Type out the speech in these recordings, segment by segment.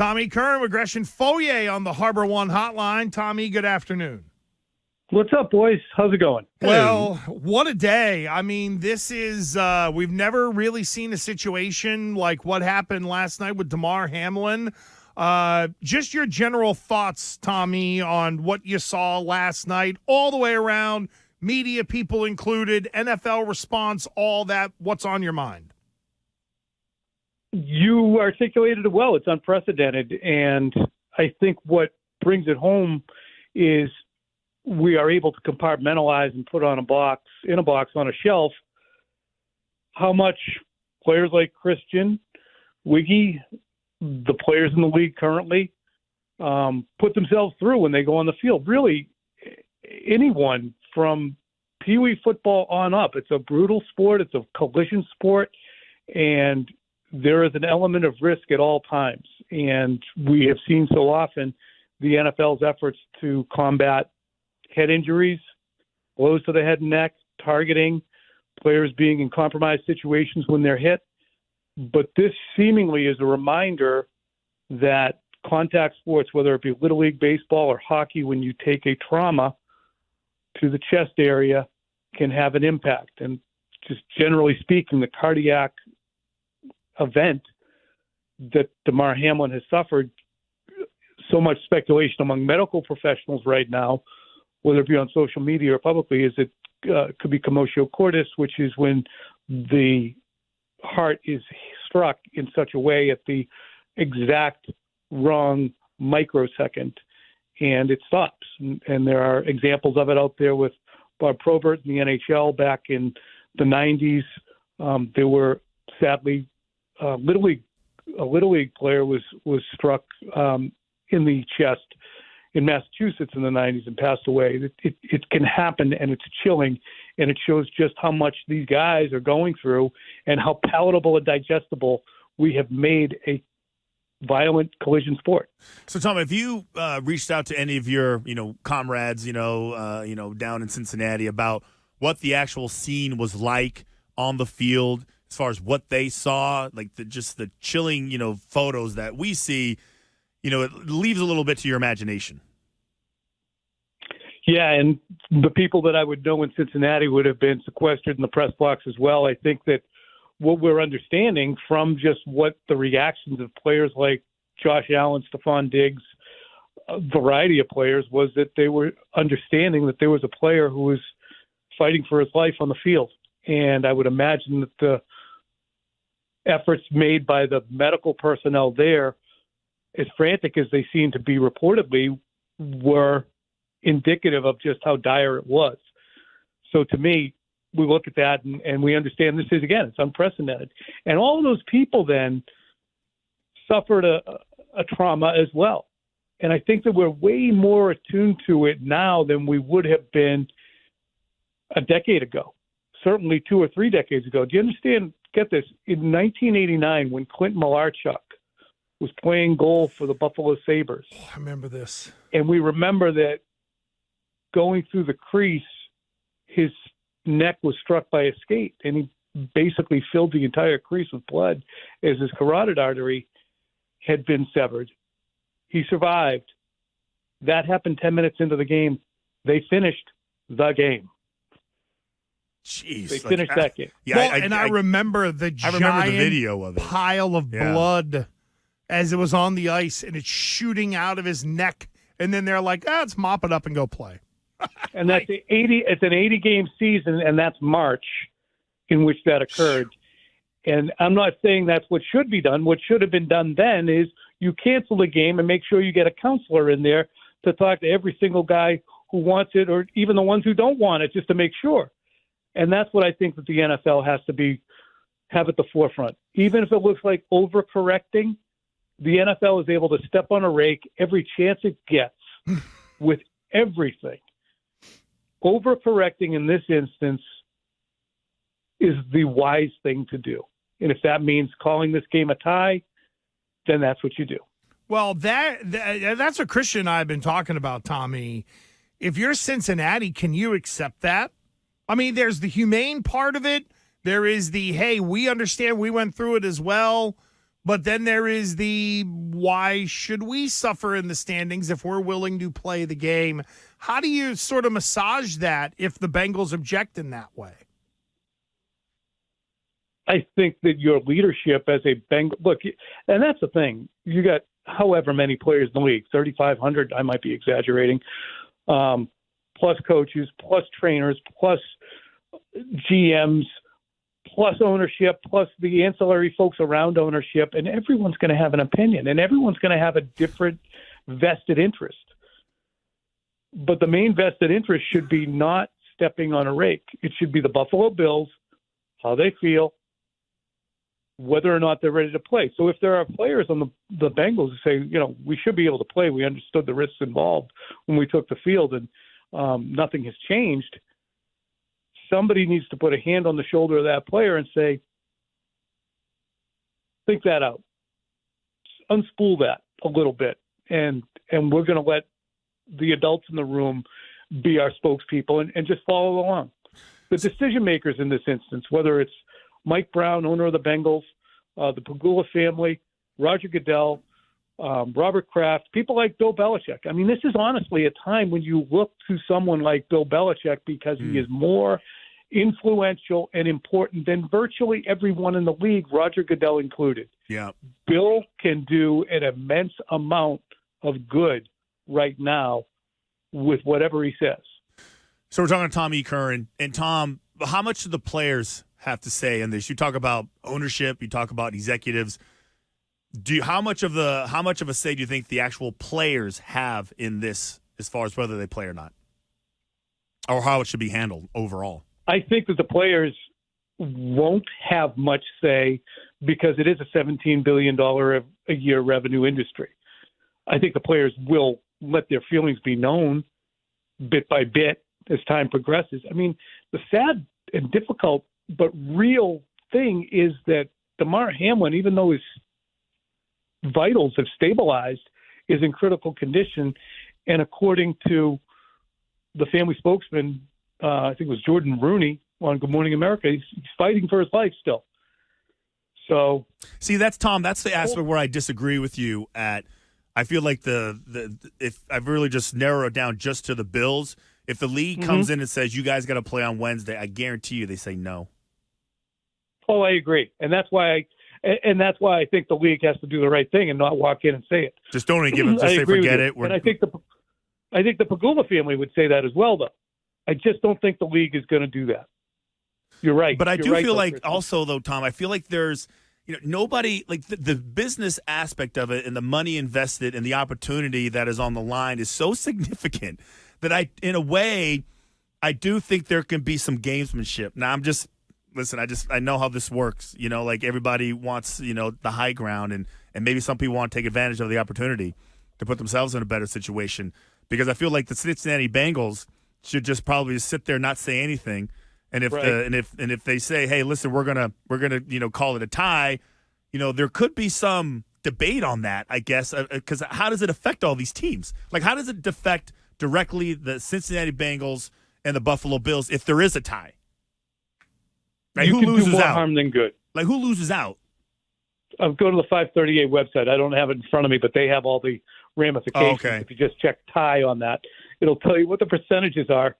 Tommy Curran, Regression Foyer on the Harbor One hotline. Tommy, good afternoon. What's up, boys? How's it going? Well, what a day. I mean, this is, we've never really seen a situation like what happened last night with Damar Hamlin. Just your general thoughts, Tommy, on what you saw last night, all the way around, media people included, NFL response, all that. What's on your mind? You articulated it well. It's unprecedented. And I think what brings it home is we are able to compartmentalize and put in a box on a shelf how much players like Christian, Wiggy, the players in the league currently put themselves through when they go on the field. Really, anyone from Pee Wee football on up. It's a brutal sport. It's a collision sport. And there is an element of risk at all times. And we have seen so often the NFL's efforts to combat head injuries, blows to the head and neck, targeting, players being in compromised situations when they're hit. But this seemingly is a reminder that contact sports, whether it be Little League baseball or hockey, when you take a trauma to the chest area, can have an impact. And just generally speaking, the cardiac event that Damar Hamlin has suffered, so much speculation among medical professionals right now, whether it be on social media or publicly, is it could be commotio cordis, which is when the heart is struck in such a way at the exact wrong microsecond, and it stops. And there are examples of it out there with Bob Probert in the NHL back in the 90s. There were, sadly, a Little League player was struck in the chest in Massachusetts in the 90s and passed away. It can happen, and it's chilling, and it shows just how much these guys are going through and how palatable and digestible we have made a violent collision sport. So, Tom, have you reached out to any of your, comrades, down in Cincinnati about what the actual scene was like on the field as far as what they saw, like the chilling, photos that we see? It leaves a little bit to your imagination. Yeah, and the people that I would know in Cincinnati would have been sequestered in the press box as well. I think that what we're understanding from just what the reactions of players like Josh Allen, Stephon Diggs, a variety of players, was that they were understanding that there was a player who was fighting for his life on the field. And I would imagine that the efforts made by the medical personnel there, as frantic as they seemed to be reportedly, were indicative of just how dire it was. So to me, we look at that and we understand this is, again, it's unprecedented. And all of those people then suffered a trauma as well. And I think that we're way more attuned to it now than we would have been a decade ago, certainly 2 or 3 decades ago. Do you understand? Get this. In 1989, when Clint Malarchuk was playing goal for the Buffalo Sabres. Oh, I remember this. And we remember that going through the crease, his neck was struck by a skate, and he basically filled the entire crease with blood as his carotid artery had been severed. He survived. That happened 10 minutes into the game. They finished the game. Jeez, they finished that game. Yeah, well, I remember the giant video of it. Pile of blood as it was on the ice, and it's shooting out of his neck. And then they're like, let's mop it up and go play. And that's it's an 80-game season, and that's March in which that occurred. And I'm not saying that's what should be done. What should have been done then is you cancel the game and make sure you get a counselor in there to talk to every single guy who wants it, or even the ones who don't want it, just to make sure. And that's what I think that the NFL has to have at the forefront. Even if it looks like overcorrecting, the NFL is able to step on a rake every chance it gets with everything. Overcorrecting in this instance is the wise thing to do. And if that means calling this game a tie, then that's what you do. Well, that's what Christian and I have been talking about, Tommy. If you're Cincinnati, can you accept that? I mean, there's the humane part of it. There is the, hey, we understand we went through it as well. But then there is the why should we suffer in the standings if we're willing to play the game? How do you sort of massage that if the Bengals object in that way? I think that your leadership as a Bengal look, and that's the thing. You got however many players in the league, 3,500. I might be exaggerating. Plus coaches, plus trainers, plus GMs, plus ownership, plus the ancillary folks around ownership, and everyone's going to have an opinion, and everyone's going to have a different vested interest. But the main vested interest should be not stepping on a rake. It should be the Buffalo Bills, how they feel, whether or not they're ready to play. So if there are players on the Bengals who say, we should be able to play, we understood the risks involved when we took the field, and nothing has changed, somebody needs to put a hand on the shoulder of that player and say, think that out. Unspool that a little bit. And we're going to let the adults in the room be our spokespeople and just follow along. The decision makers in this instance, whether it's Mike Brown, owner of the Bengals, the Pagula family, Roger Goodell, Robert Kraft, people like Bill Belichick. I mean, this is honestly a time when you look to someone like Bill Belichick because he is more influential and important than virtually everyone in the league, Roger Goodell included. Yeah. Bill can do an immense amount of good right now with whatever he says. So we're talking to Tom E. Curran. And Tom, how much do the players have to say in this? You talk about ownership, you talk about executives. How much of a say do you think the actual players have in this as far as whether they play or not? Or how it should be handled overall? I think that the players won't have much say because it is a $17 billion a year revenue industry. I think the players will let their feelings be known bit by bit as time progresses. I mean, the sad and difficult but real thing is that Damar Hamlin, even though his vitals have stabilized, is in critical condition. And according to the family spokesman, I think it was Jordan Rooney on Good Morning America, he's fighting for his life still. So, see, that's Tom. That's the aspect where I disagree with you. I feel like if I've really just narrowed it down just to the Bills, if the league comes in and says you guys got to play on Wednesday, I guarantee you they say no. Oh, I agree, and that's why I think the league has to do the right thing and not walk in and say it. Just don't even give it. Just say forget it. And I think the Pagula family would say that as well, though. I just don't think the league is going to do that. You're right. But I You're do right, feel like Christian. also, though, Tom, I feel like there's nobody, like the business aspect of it and the money invested and the opportunity that is on the line is so significant that in a way, I do think there can be some gamesmanship. Now, I know how this works. Like everybody wants, the high ground and maybe some people want to take advantage of the opportunity to put themselves in a better situation because I feel like the Cincinnati Bengals should just probably sit there, not say anything. And if if they say, hey, listen, we're gonna call it a tie, there could be some debate on that, I guess, because how does it affect all these teams? Like, how does it affect directly the Cincinnati Bengals and the Buffalo Bills if there is a tie? Like, you who can loses do more out? harm than good. Like, who loses out? I'll go to the 538 website. I don't have it in front of me, but they have all the ramifications. Oh, okay. If you just check tie on that, it'll tell you what the percentages are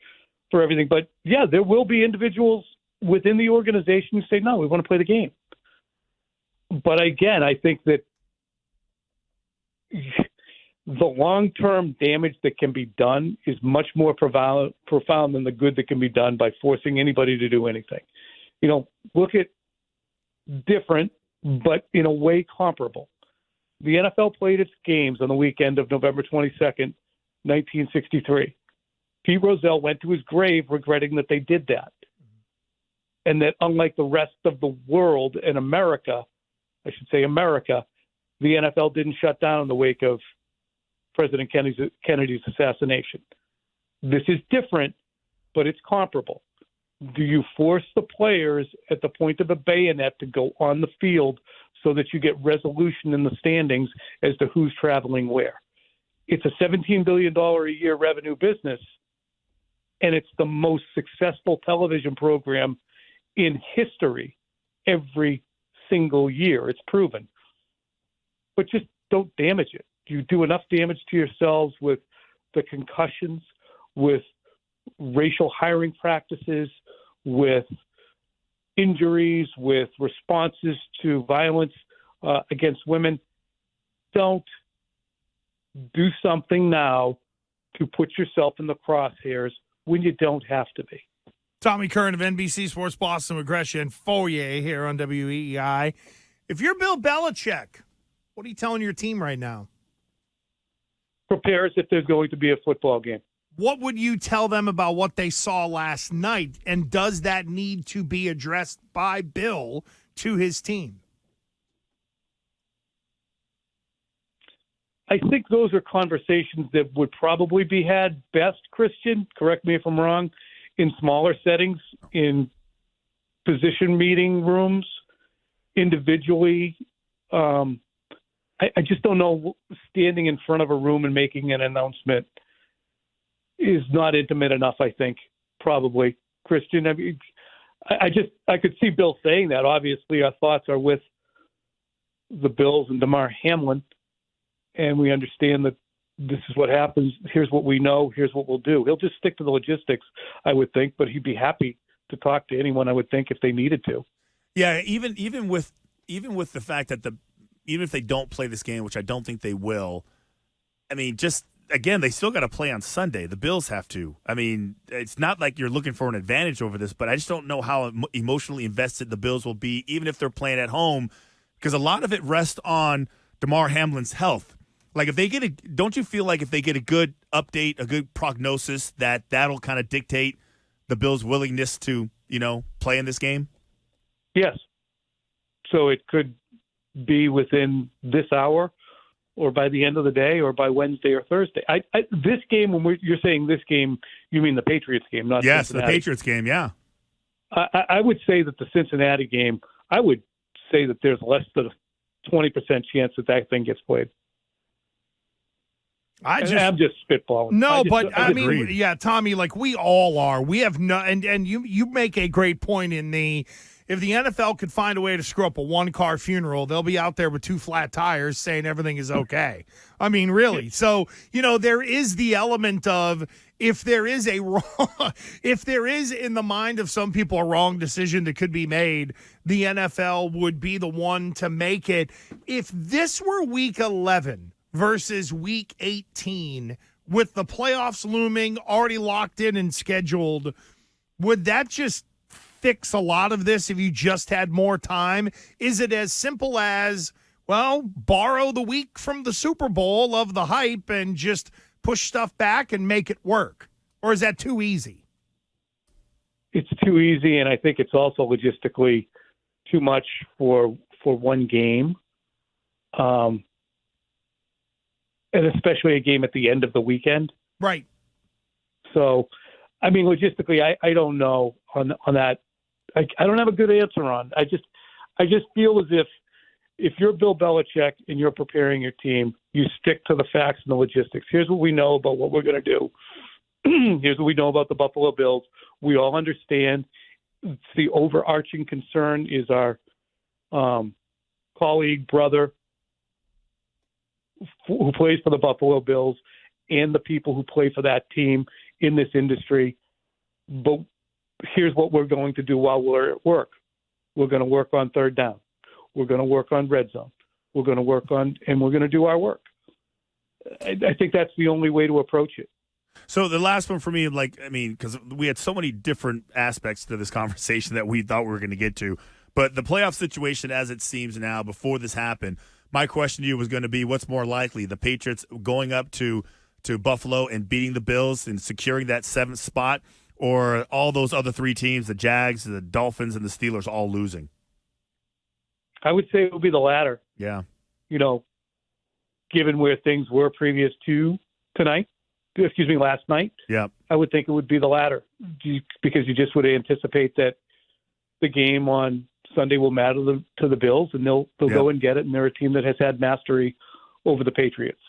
for everything. But, yeah, there will be individuals within the organization who say, no, we want to play the game. But, again, I think that the long-term damage that can be done is much more profound than the good that can be done by forcing anybody to do anything. Look at different, but in a way comparable. The NFL played its games on the weekend of November 22nd, 1963. Pete Rozelle went to his grave regretting that they did that. And that unlike the rest of the world and America, I should say America, the NFL didn't shut down in the wake of President Kennedy's assassination. This is different, but it's comparable. Do you force the players at the point of a bayonet to go on the field so that you get resolution in the standings as to who's traveling where? It's a $17 billion a year revenue business, and it's the most successful television program in history every single year. It's proven. but just don't damage it. You do enough damage to yourselves with the concussions, with racial hiring practices, with injuries, with responses to violence against women. Don't do something now to put yourself in the crosshairs when you don't have to be. Tommy Curran of NBC Sports Boston with Gresham and Fourier here on WEEI. If you're Bill Belichick, what are you telling your team right now? Prepare as if there's going to be a football game. What would you tell them about what they saw last night, and does that need to be addressed by Bill to his team? I think those are conversations that would probably be had best, Christian, correct me if I'm wrong, in smaller settings, in position meeting rooms, individually. I just don't know, standing in front of a room and making an announcement is not intimate enough, I think, probably. Christian, I mean, I could see Bill saying that. Obviously, our thoughts are with the Bills and Damar Hamlin, and we understand that this is what happens. Here's what we know. Here's what we'll do. He'll just stick to the logistics, I would think, but he'd be happy to talk to anyone, I would think, if they needed to. Yeah, even with the fact that even if they don't play this game, which I don't think they will, I mean, just again, they still got to play on Sunday. The Bills have to. I mean, it's not like you're looking for an advantage over this, but I just don't know how emotionally invested the Bills will be, even if they're playing at home, because a lot of it rests on Damar Hamlin's health. Like, if they don't you feel like if they get a good update, a good prognosis, that'll kind of dictate the Bills' willingness to, play in this game? Yes. So it could be within this hour, or by the end of the day, or by Wednesday or Thursday. This game, when you're saying this game, you mean the Patriots game, not Yes, Cincinnati. the Patriots game, yeah. I would say that the Cincinnati game, I would say that there's less than a 20% chance that thing gets played. I'm just spitballing. No, I mean, agreed. yeah, Tommy, like we all are. We have no, and you make a great point if the NFL could find a way to screw up a one-car funeral, they'll be out there with two flat tires saying everything is okay. I mean, really. So, there is the element of if there is in the mind of some people a wrong decision that could be made, the NFL would be the one to make it. If this were week 11 versus week 18, with the playoffs looming, already locked in and scheduled, would that just fix a lot of this if you just had more time? Is it as simple as, well, borrow the week from the Super Bowl of the hype and just push stuff back and make it work? Or is that too easy? It's too easy, and I think it's also logistically too much for one game. And especially a game at the end of the weekend. Right. So, I mean, logistically, I don't know on that. I don't have a good answer on. I just feel as if you're Bill Belichick and you're preparing your team, you stick to the facts and the logistics. Here's what we know about what we're going to do. Here's what we know about the Buffalo Bills. We all understand the overarching concern is our colleague, brother, who plays for the Buffalo Bills, and the people who play for that team in this industry. But here's what we're going to do while we're at work. We're going to work on third down. We're going to work on red zone. We're going to work on, and we're going to do our work. I think that's the only way to approach it. So the last one for me, because we had so many different aspects to this conversation that we thought we were going to get to, but the playoff situation as it seems now, before this happened, my question to you was going to be, what's more likely, the Patriots going up to Buffalo and beating the Bills and securing that 7th spot, or all those other 3 teams, the Jags, the Dolphins, and the Steelers, all losing? I would say it would be the latter. Yeah. Given where things were previous to last night. Yeah. I would think it would be the latter, because you just would anticipate that the game on Sunday will matter to the Bills, and they'll go and get it, and they're a team that has had mastery over the Patriots.